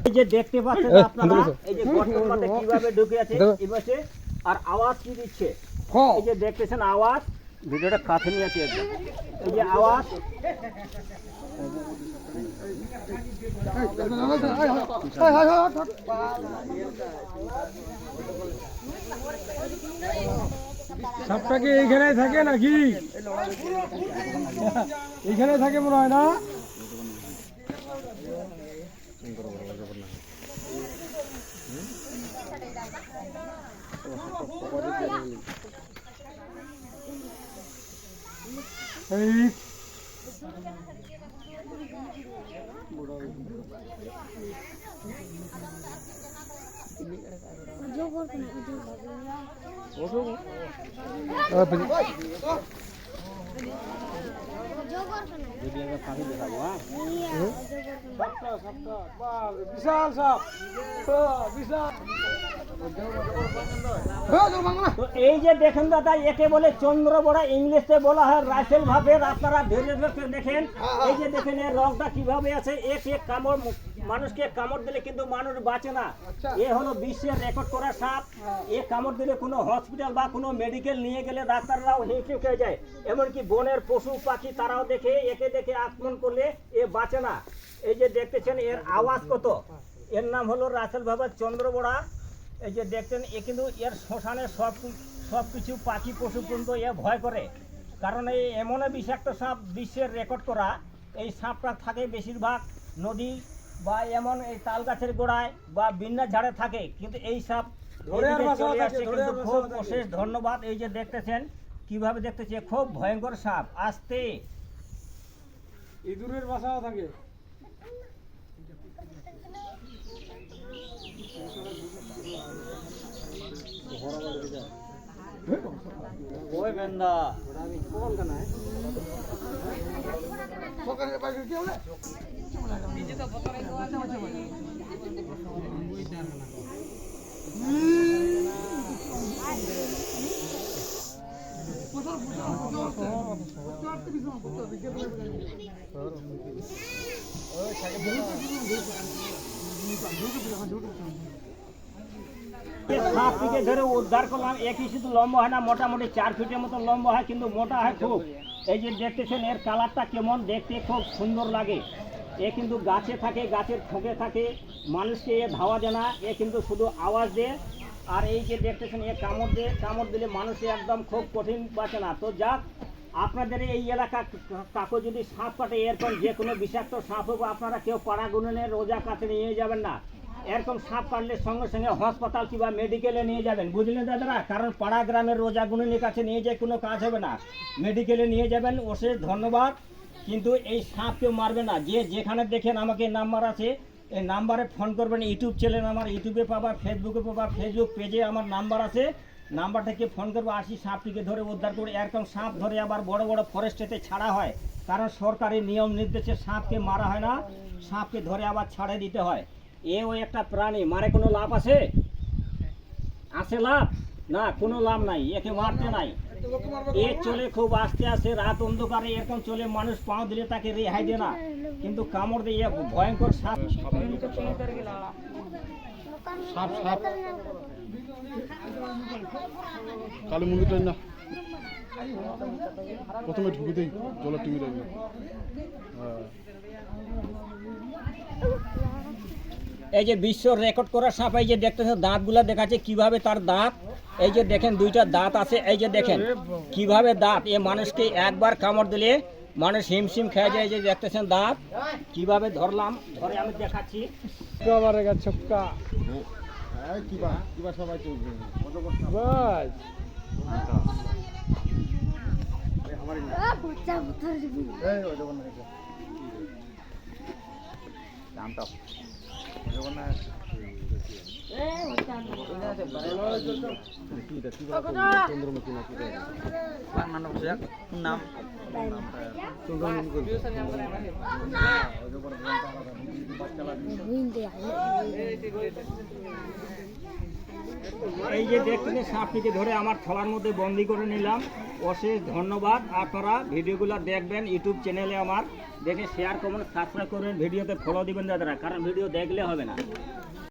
এই যে দেখতে পাচ্ছেন আপনারা এই যে গর্তের মধ্যে কিভাবে ঢুকে আছে এই পাশে আর আওয়াজ কি দিচ্ছে এই যে দেখতেছেন আওয়াজ ভিডিওটা কাছে নিয়ে আছে এই যে আওয়াজ সাপটা কি এইখানে থাকে নাকি এইখানে থাকে মনে হয় না এই বিশাল সাপ বিশাল এই যে দেখেন দাদা একে বলে চন্দ্রবড়া ইংলিশে বলা হয় রাইফেল ভাবের আপনারা ধীরে ধীরে দেখেন এই যে দেখেন এর রংটা কিভাবে আছে এক এক কামড় মানুষকে কামড় দিলে কিন্তু মানুষ বাঁচে না এ হলো বিশ্বের রেকর্ড করা সাপ এ কামড় দিলে কোনো হসপিটাল বা কোনো মেডিকেল নিয়ে গেলে ডাক্তাররাও হেঁটে হয়ে যায় এমনকি বনের পশু পাখি তারাও দেখে একে দেখে আক্রমণ করলে এ বাঁচে না এই যে দেখতেছেন এর আওয়াজ কত এর নাম হলো রাসেল ভাবের চন্দ্রবড়া এই যে দেখছেন এ কিন্তু এর শ্মশানে সব কিছু পাখি পশু পর্যন্ত এ ভয় করে কারণ এই এমন বিষাক্ত সাপ বিশ্বের রেকর্ড করা এই সাপটা থাকে বেশিরভাগ নদী বা এমন এই তাল গাছের গোড়ায় বা বিন্যাস ঝাড়ে থাকে কিন্তু এই সাপ খুব অশেষ ধন্যবাদ এই যে দেখতেছেন কিভাবে দেখতেছে খুব ভয়ঙ্কর সাপ আস্তে ইঁদুরের বাসাও থাকে ওই বেন্দা কোন কানা সকালে বাইরে কি হলো নিজে তো বতরে আছে সাপটিকে ধরে উদ্ধার করলাম একই শুধু লম্বা হয় না মোটামুটি 4 ফিটের মতো লম্বা হয় কিন্তু মোটা হয় খুব এই যে দেখতেছেন এর কালারটা কেমন দেখতে খুব সুন্দর লাগে এ কিন্তু গাছে থাকে গাছের ঠোঁকে থাকে মানুষকে এ ধাওয়া দেয় না এ কিন্তু শুধু আওয়াজ দেয় আর এই যে দেখতেছেন এ কামড় দিলে মানুষে একদম খুব কঠিন বাঁচে না তো যাক আপনাদের এই এলাকা কাকু যদি সাপ কাটে এরকম যে কোনো বিষাক্ত সাপ হোক আপনারা কেউ পাড়া গুননের রোজা কাছে নিয়ে যাবেন না এরকম সাপ কাটলে সঙ্গে সঙ্গে হাসপাতাল কিংবা মেডিকেলে নিয়ে যাবেন বুঝলেন দাদারা কারণ পাড়া গ্রামের রোজা গুননের কাছে নিয়ে যায় কোনো কাজ হবে না মেডিকেলে নিয়ে যাবেন অশেষ ধন্যবাদ কিন্তু এই সাপ কেউ মারবে না যে যেখানে দেখেন আমাকে নাম্বার আছে এই নাম্বারে ফোন করবেন ইউটিউব চ্যানেল আমার ইউটিউবে পাবা ফেসবুকে পাবা ফেসবুক পেজে আমার নাম্বার আছে নাম্বারটাকে ফোন করবো আসি সাপটিকে ধরে উদ্ধার করে এরকম সাপ ধরে আবার বড় বড় ফরেস্টেতে ছাড়া হয় কারণ সরকারি নিয়ম নির্দেশে সাপকে মারা হয় না সাপকে ধরে আবার ছাড়ে দিতে হয় এও একটা প্রাণী মারে কোনো লাভ আছে আছে লাভ না কোনো লাভ নাই একে মারতে নাই এ চলে খুব আস্তে আস্তে রাত অন্ধকারে এরকম চলে মানুষ পাও দিলে তাকে রেহাই দেয় না কিন্তু কামড় দিয়ে ভয়ঙ্কর সাপ সাপ সাপ কালী মন্দিরটা না প্রথমে ঢুকে দেই জলের টিভি লাগবে এই যে বিশ্ব রেকর্ড করা সাপ এই যে দেখতেছেন দাঁতগুলা দেখাচ্ছে কিভাবে তার দাঁত এই যে দেখেন দুইটা দাঁত আছে এই যে দেখেন কিভাবে দাঁত এ মানুষকে একবার কামড় দিলে মানুষ হিমশিম খেয়ে যায় যে দেখতেছেন দাঁত কিভাবে ধরলাম ধরে আমি দেখাচ্ছি ছক্কা কিবা সবাই চলবে বাস চন্দ্রমুখী নাম চন্দ্রমুখী এই যে দেখছেন সাপটিকে ধরে আমার থলার মধ্যে বন্দি করে নিলাম। অশেষ ধন্যবাদ। আপনারা ভিডিওগুলো দেখবেন ইউটিউব চ্যানেলে আমার, দেখে শেয়ার করবেন, সাবস্ক্রাইব করবেন, ভিডিওতে ফলো দিবেন দাদারা, কারণ ভিডিও দেখলে হবে না।